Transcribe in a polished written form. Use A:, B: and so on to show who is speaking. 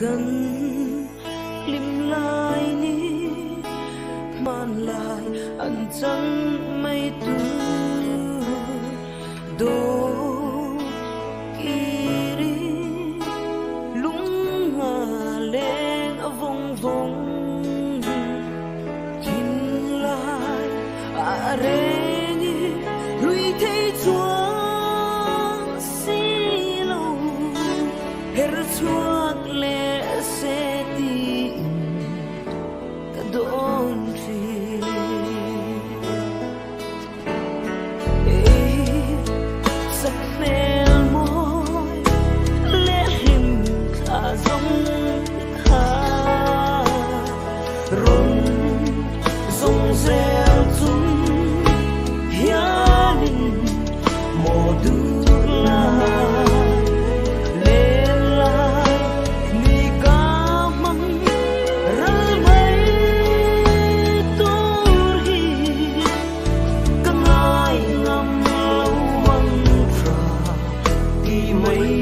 A: gần lim lai ni man lại anh chẳng mấy tu do kiri lung nga lên ở vòng vòng nhìn lại re ni lui thấy chúa xí lâu her chuak le se ti ka don chi sắc mel môi le him kha giống kha rung giống reo chung hianin mo du la mấy